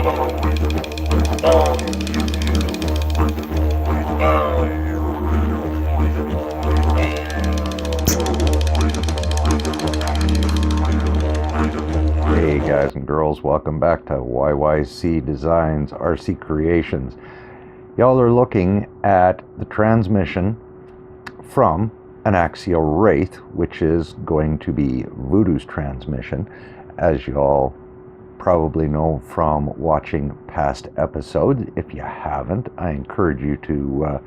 Hey guys and girls, welcome back to YYC Designz RC Creations. Y'all are looking at the transmission from an axial wraith, which is going to be Voodoo's transmission. As y'all probably know from watching past episodes. If you haven't, I encourage you to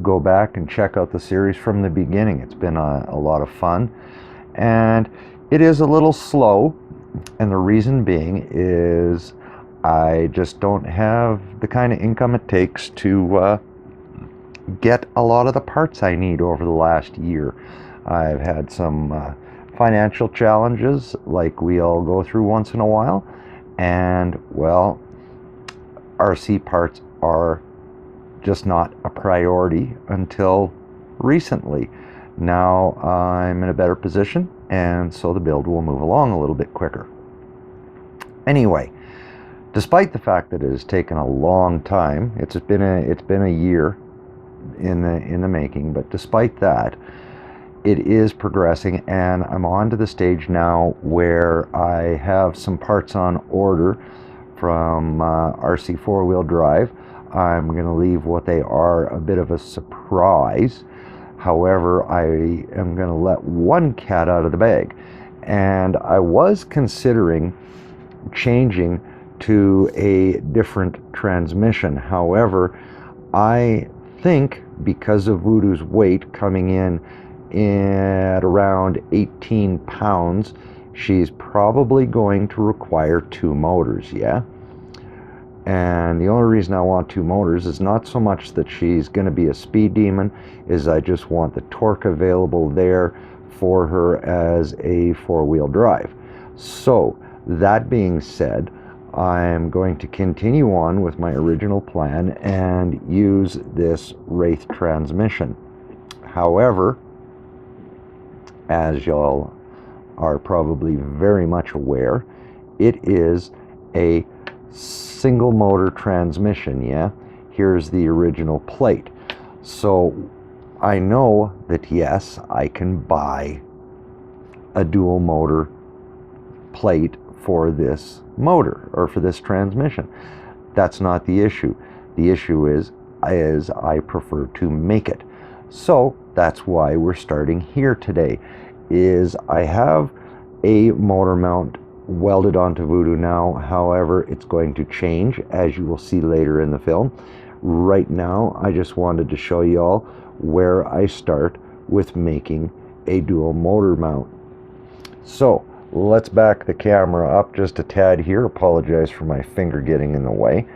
go back and check out the series from the beginning. It's been a lot of fun, and it is a little slow, and the reason being is I just don't have the kind of income it takes to get a lot of the parts I need over the last year. I've had some financial challenges like we all go through once in a while, and well, RC parts are just not a priority until recently. Now I'm in a better position, and so the build will move along a little bit quicker. Anyway, despite the fact that it has taken a long time, it's been a year in the making, but despite that, it is progressing, and I'm on to the stage now where I have some parts on order from RC four-wheel drive. I'm going to leave what they are a bit of a surprise. However, I am going to let one cat out of the bag, and I was considering changing to a different transmission. However, I think because of Voodoo's weight coming in at around 18 pounds, she's probably going to require two motors, yeah? And the only reason I want two motors is not so much that she's going to be a speed demon, is I just want the torque available there for her as a four-wheel drive. So, that being said, I'm going to continue on with my original plan and use this Wraith transmission. However, as y'all are probably very much aware, it is a single motor transmission, yeah? Here's the original plate. So I know that yes, I can buy a dual motor plate for this motor or for this transmission. That's not the issue. The issue is I prefer to make it. So that's why we're starting here today. Is I have a motor mount welded onto Voodoo now. However, it's going to change, as you will see later in the film. Right now, I just wanted to show y'all where I start with making a dual motor mount. So let's back the camera up just a tad here. Apologize for my finger getting in the way.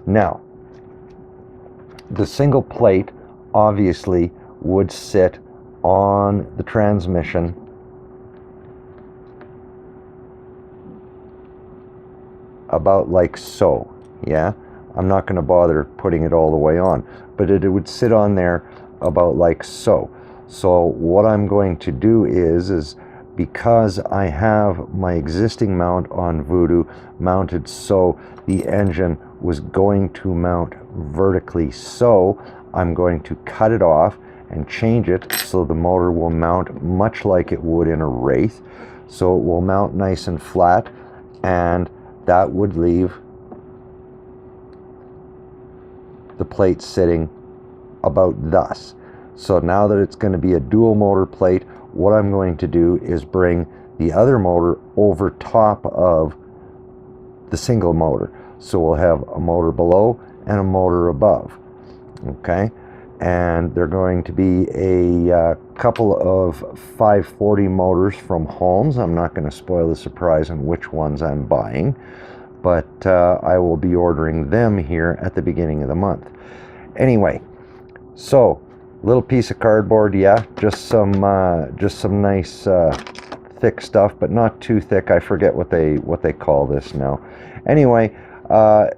Now, the single plate obviously would sit on the transmission about like so, yeah? I'm not going to bother putting it all the way on, but it would sit on there about like so. So what I'm going to do is because I have my existing mount on Voodoo mounted so the engine was going to mount vertically, so I'm going to cut it off and change it so the motor will mount much like it would in a Wraith. So it will mount nice and flat, and that would leave the plate sitting about thus. So now that it's going to be a dual motor plate, what I'm going to do is bring the other motor over top of the single motor. So we'll have a motor below and a motor above. Okay? And they're going to be a couple of 540 motors from Holmes. I'm not going to spoil the surprise on which ones I'm buying, but I will be ordering them here at the beginning of the month. Anyway, so little piece of cardboard, yeah, just some nice thick stuff, but not too thick. I forget what they call this now. Anyway,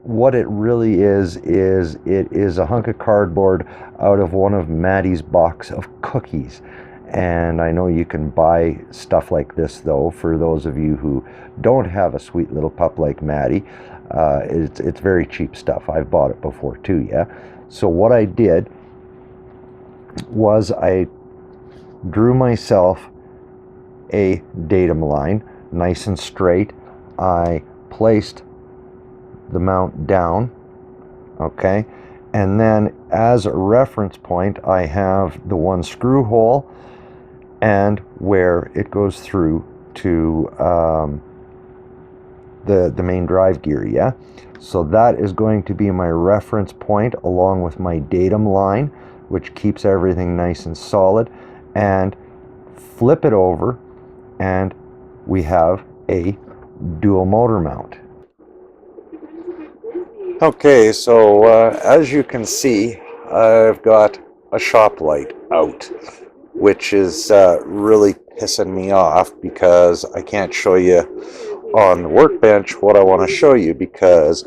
what it really is it is a hunk of cardboard out of one of Maddie's box of cookies. And I know you can buy stuff like this, though, for those of you who don't have a sweet little pup like Maddie. It's very cheap stuff. I've bought it before too, yeah. So what I did was I drew myself a datum line, nice and straight. I placed the mount down, okay, and then as a reference point I have the one screw hole and where it goes through to the main drive gear, yeah. So that is going to be my reference point along with my datum line, which keeps everything nice and solid. And flip it over and we have a dual motor mount. Okay, so as you can see, I've got a shop light out, which is really pissing me off because I can't show you on the workbench what I want to show you because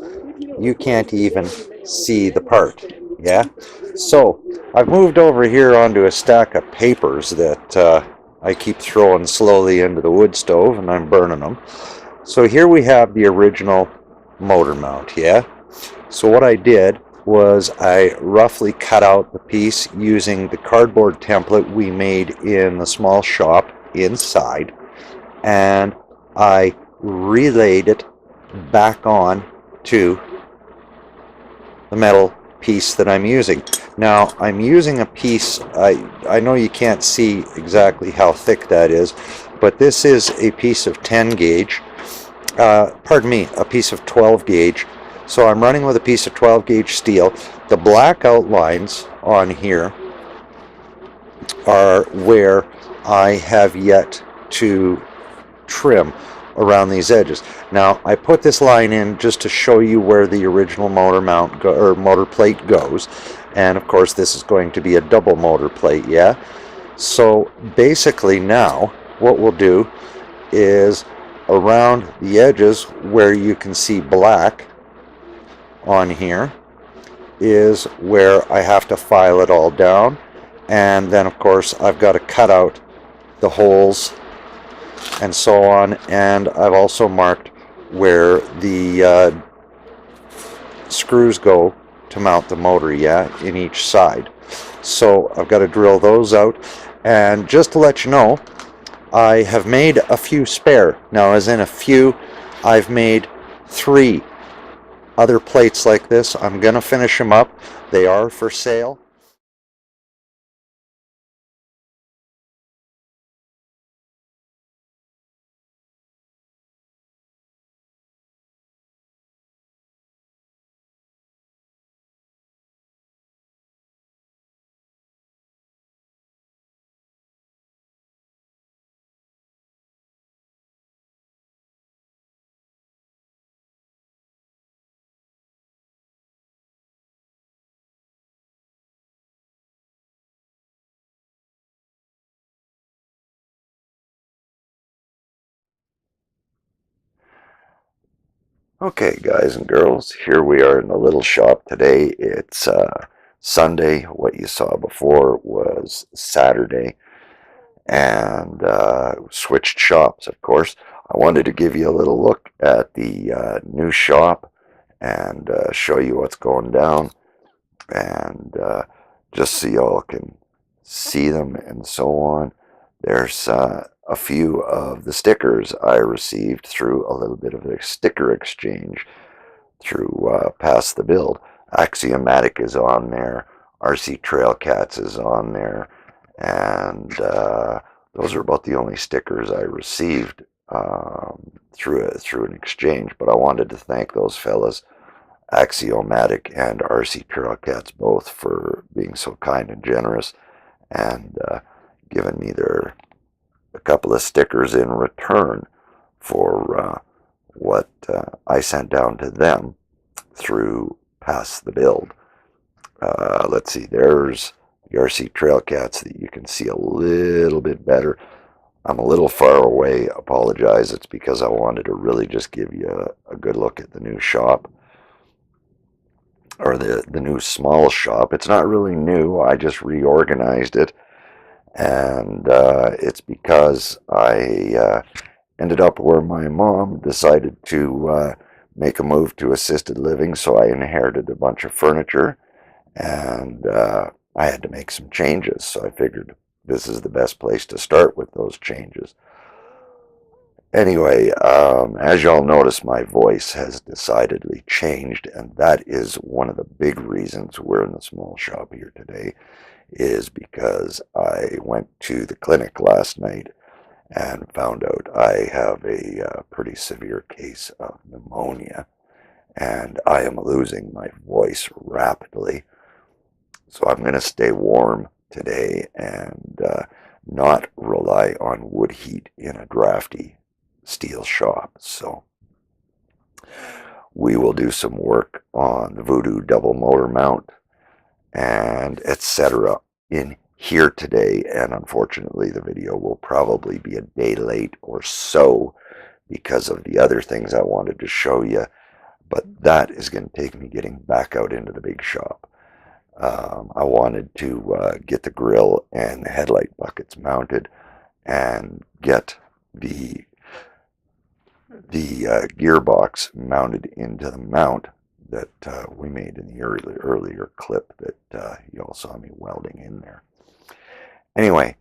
you can't even see the part, yeah? So I've moved over here onto a stack of papers that I keep throwing slowly into the wood stove and I'm burning them. So here we have the original motor mount, yeah? So what I did was I roughly cut out the piece using the cardboard template we made in the small shop inside, and I relayed it back on to the metal piece that I'm using. Now I'm using a piece, I know you can't see exactly how thick that is, but this is a piece of 10 gauge, pardon me, a piece of 12 gauge. So I'm running with a piece of 12 gauge steel. The black outlines on here are where I have yet to trim around these edges. Now I put this line in just to show you where the original motor mount or motor plate goes, and of course this is going to be a double motor plate, yeah. So basically now what we'll do is around the edges where you can see black on here is where I have to file it all down, and then of course I've got to cut out the holes and so on, and I've also marked where the screws go to mount the motor, yeah, in each side. So I've got to drill those out, and just to let you know, I have made a few spare. Now as in a few, I've made 3 other plates like this. I'm gonna finish them up. They are for sale. Okay, guys and girls, here we are in the little shop today. It's Sunday. What you saw before was Saturday, and switched shops, of course. I wanted to give you a little look at the new shop and show you what's going down, and just so y'all can see them and so on. There's a few of the stickers I received through a little bit of a sticker exchange through Pass the Build. Axiomatic is on there, RC Trail Cats is on there, and those are about the only stickers I received through an exchange. But I wanted to thank those fellas, Axiomatic and RC Trail Cats, both for being so kind and generous and giving me a couple of stickers in return for what I sent down to them through Pass the Build. Let's see, there's the RC Trail Cats that you can see a little bit better. I'm a little far away, apologize. It's because I wanted to really just give you a good look at the new shop, or the new small shop. It's not really new, I just reorganized it, And it's because I ended up where my mom decided to make a move to assisted living, so I inherited a bunch of furniture, and I had to make some changes, so I figured this is the best place to start with those changes. Anyway, as y'all notice, my voice has decidedly changed, and that is one of the big reasons we're in the small shop here today, is because I went to the clinic last night and found out I have a pretty severe case of pneumonia, and I am losing my voice rapidly. So I'm going to stay warm today and not rely on wood heat in a drafty steel shop. So we will do some work on the Voodoo double motor mount and etc. in here today, and unfortunately the video will probably be a day late or so because of the other things I wanted to show you, but that is going to take me getting back out into the big shop. I wanted to get the grill and the headlight buckets mounted and get the gearbox mounted into the mount that we made in the earlier clip that you all saw me welding in there. Anyway,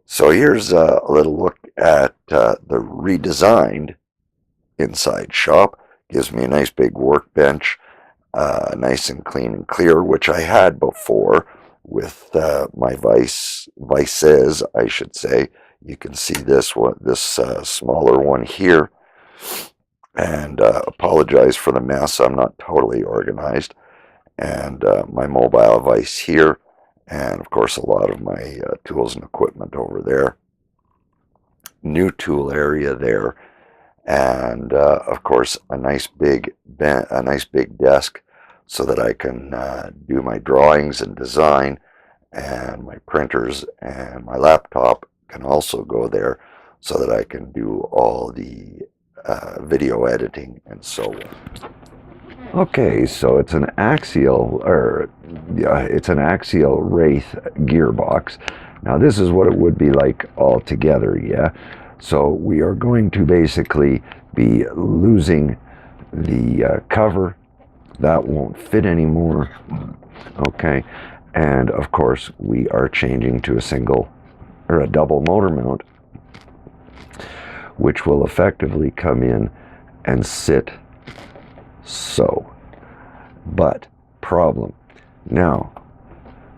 so here's a little look at the redesigned inside shop. Gives me a nice big workbench, nice and clean and clear, which I had before with my vices, I should say. You can see this one, this smaller one here, and apologize for the mess. I'm not totally organized. And my mobile vise here, and of course a lot of my tools and equipment over there. New tool area there, and of course a nice big desk so that I can do my drawings and design, and my printers and my laptop can also go there so that I can do all the video editing and so on. Okay, so it's an axial Wraith gearbox. Now this is what it would be like all together, yeah? So we are going to basically be losing the cover. That won't fit anymore, okay? And of course we are changing to a double motor mount, which will effectively come in and sit so. But problem, now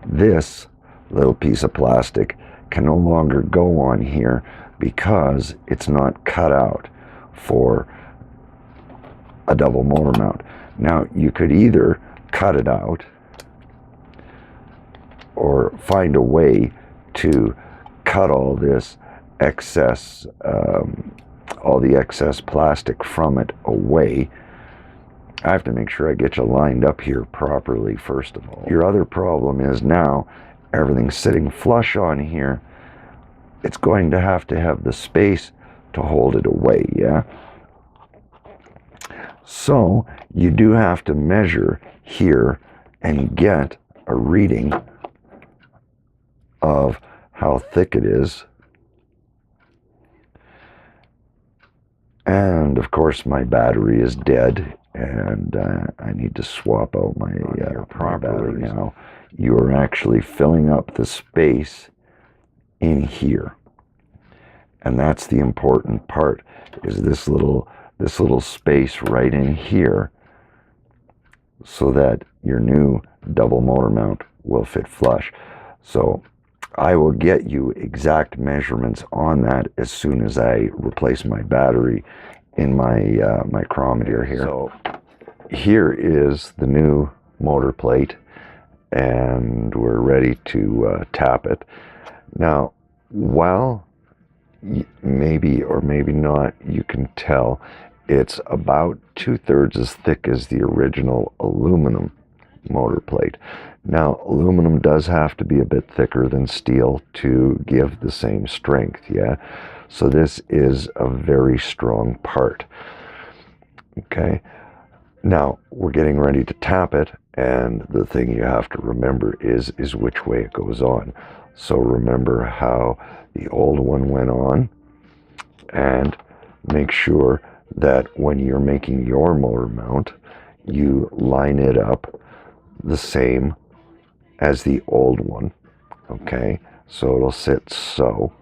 this little piece of plastic can no longer go on here because it's not cut out for a double motor mount. Now you could either cut it out or find a way to cut all this excess, all the excess plastic from it away. I have to make sure I get you lined up here properly first of all. Your other problem is now everything's sitting flush on here. It's going to have the space to hold it away, yeah? So you do have to measure here and get a reading of how thick it is. And of course my battery is dead, and I need to swap out my battery now. You are actually filling up the space in here, and that's the important part, is this little space right in here, so that your new double motor mount will fit flush. So I will get you exact measurements on that as soon as I replace my battery in my micrometer here. So here is the new motor plate, and we're ready to tap it. Now, while maybe or maybe not, you can tell it's about 2/3 as thick as the original aluminum motor plate. Now, aluminum does have to be a bit thicker than steel to give the same strength, yeah? So this is a very strong part. Okay, now we're getting ready to tap it, And the thing you have to remember is which way it goes on. So remember how the old one went on, and make sure that when you're making your motor mount, you line it up the same as the old one. Okay, so it'll sit so,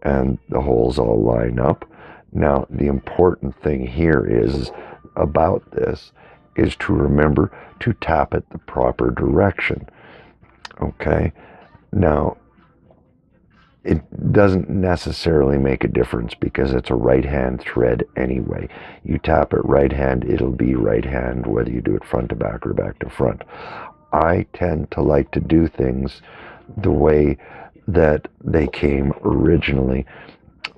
and the holes all line up. Now, the important thing here is about this is to remember to tap it the proper direction. Okay, now it doesn't necessarily make a difference because it's a right hand thread anyway. You tap it right hand, it'll be right hand whether you do it front to back or back to front. I tend to like to do things the way that they came originally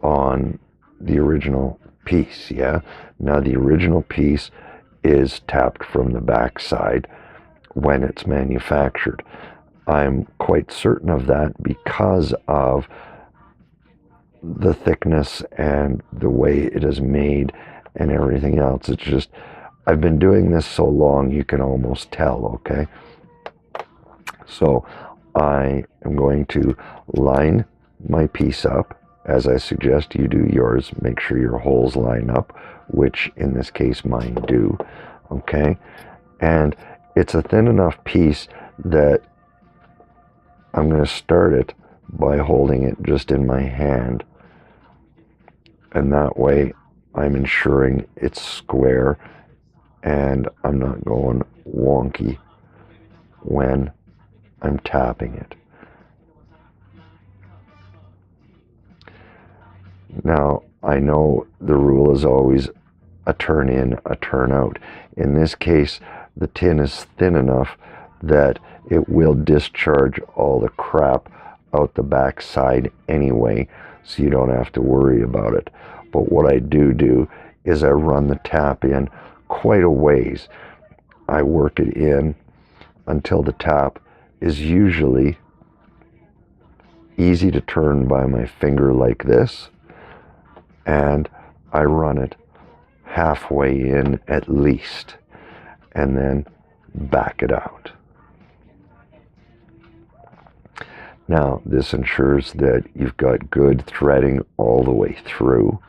on the original piece. Yeah, now the original piece is tapped from the back side when it's manufactured. I'm quite certain of that because of the thickness and the way it is made and everything else. It's just, I've been doing this so long you can almost tell, okay? So I am going to line my piece up as I suggest you do yours. Make sure your holes line up, which in this case mine do, okay? And it's a thin enough piece that I'm going to start it by holding it just in my hand, and that way I'm ensuring it's square and I'm not going wonky when I'm tapping it. Now, I know the rule is always a turn in, a turn out. In this case, the tin is thin enough that it will discharge all the crap out the back side anyway, so you don't have to worry about it. But what I do is I run the tap in quite a ways. I work it in until the tap is usually easy to turn by my finger like this, and I run it halfway in at least, and then back it out. Now, this ensures that you've got good threading all the way through.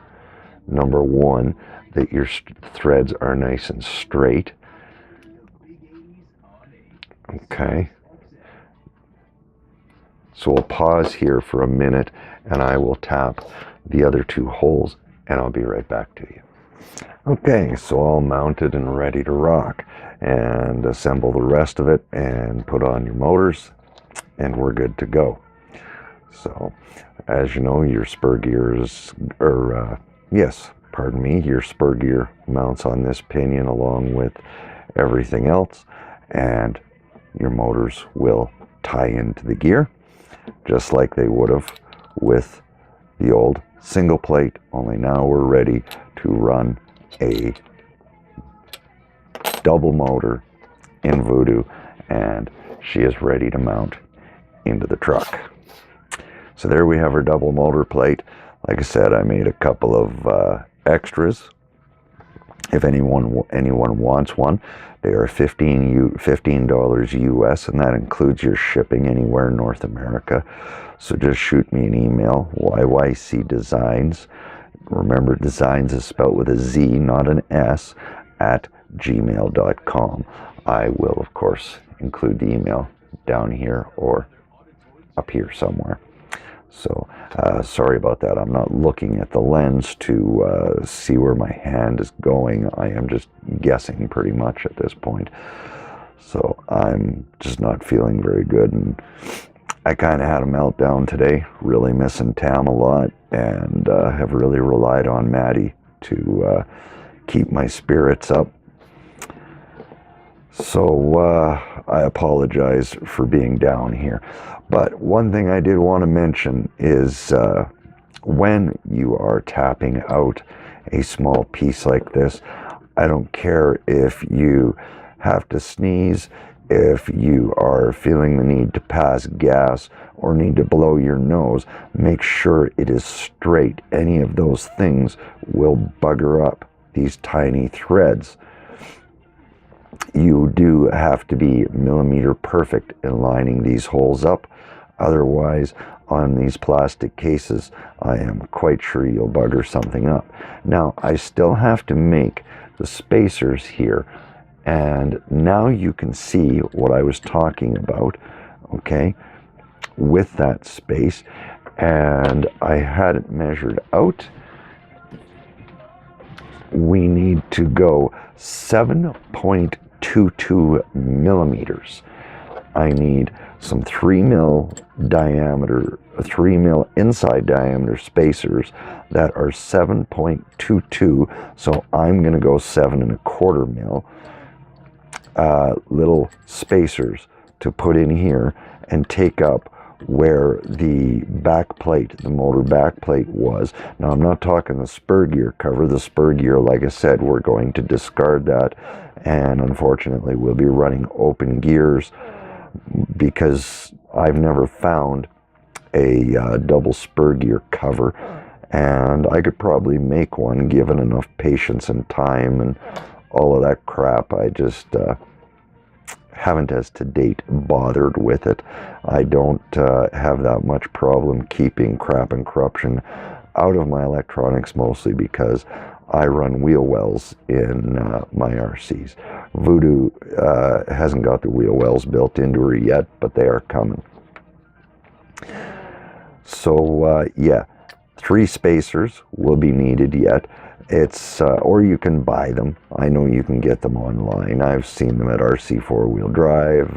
Number one, that your threads are nice and straight. Okay. So we'll pause here for a minute and I will tap the other two holes and I'll be right back to you. Okay, so all mounted and ready to rock, and assemble the rest of it and put on your motors and we're good to go. So as you know, your spur gears, your spur gear mounts on this pinion along with everything else, and your motors will tie into the gear just like they would have with the old single plate, only now we're ready to run a double motor in Voodoo, and she is ready to mount into the truck. So there we have our double motor plate. Like I said, I made a couple of extras. If anyone wants one, they are $15 US, and that includes your shipping anywhere in North America. So just shoot me an email, yycdesigns. Remember, Designz is spelled with a Z, not an S, at gmail.com. I will, of course, include the email down here or up here somewhere. So sorry about that. I'm not looking at the lens to see where my hand is going. I am just guessing pretty much at this point. So I'm just not feeling very good, and I kind of had a meltdown today, really missing Tam a lot, and have really relied on Maddie to keep my spirits up. So I apologize for being down here. But one thing I did want to mention is when you are tapping out a small piece like this, I don't care if you have to sneeze, if you are feeling the need to pass gas or need to blow your nose, make sure it is straight. Any of those things will bugger up these tiny threads. You do have to be millimeter perfect in lining these holes up. Otherwise, on these plastic cases, I am quite sure you'll bugger something up. Now, I still have to make the spacers here, and now you can see what I was talking about, okay, with that space, and I had it measured out. We need to go 7.22 millimeters. I need some 3 mil diameter, 3 mil inside diameter spacers that are 7.22. So I'm going to go 7.25 mil little spacers to put in here and take up where the back plate, the motor back plate was. Now, I'm not talking the spur gear cover. The spur gear, like I said, we're going to discard that, and unfortunately we'll be running open gears because I've never found a double spur gear cover, and I could probably make one given enough patience and time and all of that crap. I just haven't as to date bothered with it. I don't have that much problem keeping crap and corruption out of my electronics, mostly because I run wheel wells in my RCs. Voodoo hasn't got the wheel wells built into her yet, but they are coming. So yeah, 3 spacers will be needed yet. It's or you can buy them. I know you can get them online. I've seen them at RC 4-wheel drive,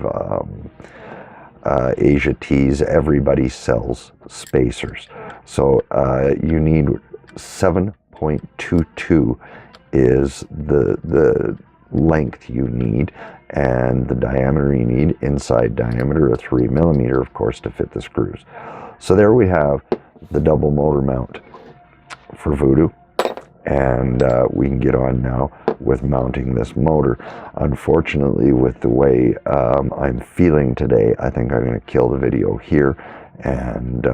Asia Tees. Everybody sells spacers. So you need 7.22 is the length you need, and the diameter you need, inside diameter of 3 millimeter, of course, to fit the screws. So there we have the double motor mount for Voodoo. And we can get on now with mounting this motor. Unfortunately, with the way I'm feeling today, I think I'm going to kill the video here, and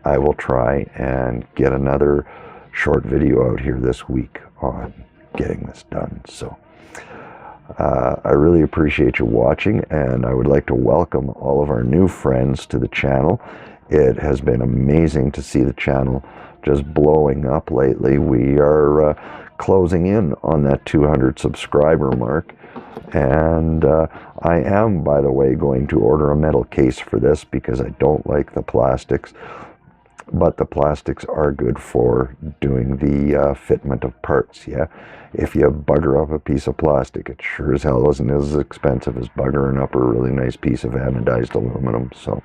I will try and get another short video out here this week on getting this done. So I really appreciate you watching, and I would like to welcome all of our new friends to the channel. It has been amazing to see the channel just blowing up lately. We are closing in on that 200 subscriber mark, and I am, by the way, going to order a metal case for this because I don't like the plastics, but the plastics are good for doing the fitment of parts. Yeah, if you bugger up a piece of plastic, it sure as hell isn't as expensive as buggering up a really nice piece of anodized aluminum. So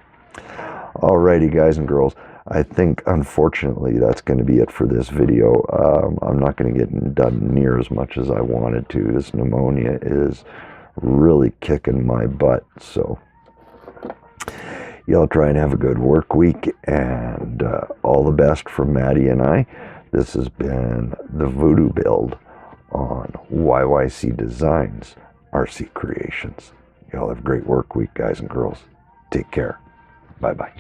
alrighty, guys and girls, I think, unfortunately, that's going to be it for this video. I'm not going to get done near as much as I wanted to. This pneumonia is really kicking my butt. So y'all try and have a good work week, and all the best from Maddie and I. This has been the Voodoo build on YYC Designz RC Creations. Y'all have a great work week, guys and girls. Take care. Bye-bye.